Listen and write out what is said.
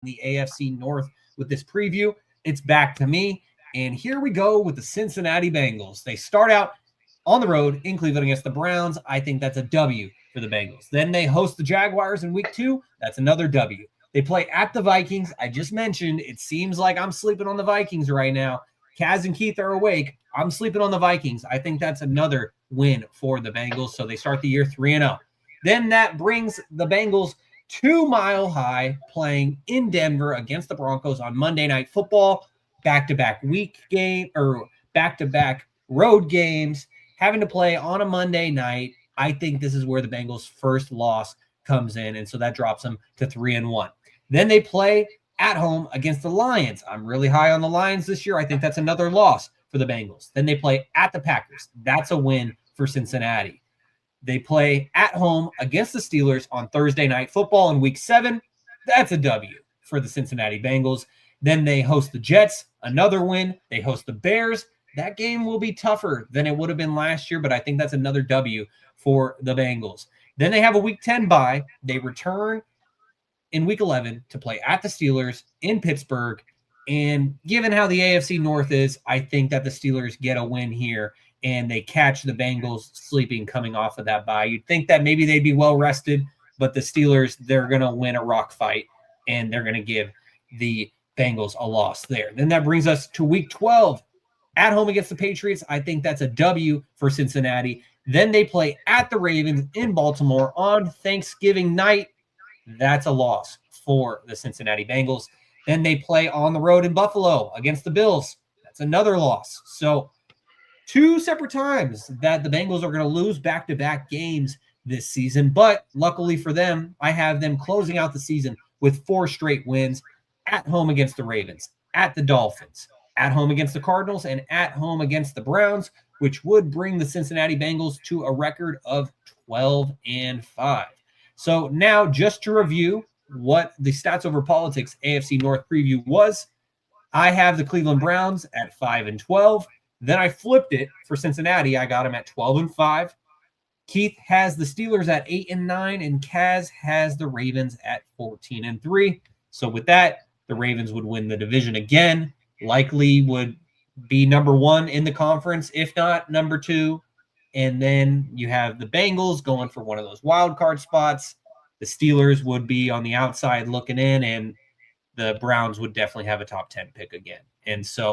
the AFC North with this preview. It's back to me. And here we go with the Cincinnati Bengals. They start out on the road in Cleveland against the Browns. I think that's a W for the Bengals. Then they host the Jaguars in week 2. That's another W. They play at the Vikings. I just mentioned it seems like I'm sleeping on the Vikings right now. Kaz and Keith are awake. I'm sleeping on the Vikings. I think that's another win for the Bengals. So they start the year 3-0. Then that brings the Bengals to Mile High playing in Denver against the Broncos on Monday Night Football. Back-to-back week game or back-to-back road games, having to play on a Monday night. I think this is where the Bengals' first loss comes in, and so that drops them to 3-1. Then they play at home against the Lions. I'm really high on the Lions this year. I think that's another loss for the Bengals. Then they play at the Packers. That's a win for Cincinnati. They play at home against the Steelers on Thursday Night Football in Week 7. That's a W for the Cincinnati Bengals. Then they host the Jets, another win. They host the Bears. That game will be tougher than it would have been last year, but I think that's another W for the Bengals. Then they have a Week 10 bye. They return in Week 11 to play at the Steelers in Pittsburgh. And given how the AFC North is, I think that the Steelers get a win here and they catch the Bengals sleeping coming off of that bye. You'd think that maybe they'd be well rested, but the Steelers, they're going to win a rock fight and they're going to give the Bengals a loss there. Then that brings us to Week 12 at home against the Patriots. I think that's a W for Cincinnati. Then they play at the Ravens in Baltimore on Thanksgiving night. That's a loss for the Cincinnati Bengals. Then they play on the road in Buffalo against the Bills. That's another loss. So 2 separate times that the Bengals are going to lose back-to-back games this season. But luckily for them, I have them closing out the season with 4 straight wins at home against the Ravens, at the Dolphins, at home against the Cardinals, and at home against the Browns, which would bring the Cincinnati Bengals to a record of 12-5. So now just to review what the Stats Over Politics AFC North preview was, I have the Cleveland Browns at 5-12. Then I flipped it for Cincinnati. I got them at 12-5. Keith has the Steelers at 8-9, and Kaz has the Ravens at 14-3. So with that, the Ravens would win the division again, likely would be number 1 in the conference, if not number 2. And then you have the Bengals going for one of those wild card spots. The Steelers would be on the outside looking in, and the Browns would definitely have a top 10 pick again. And so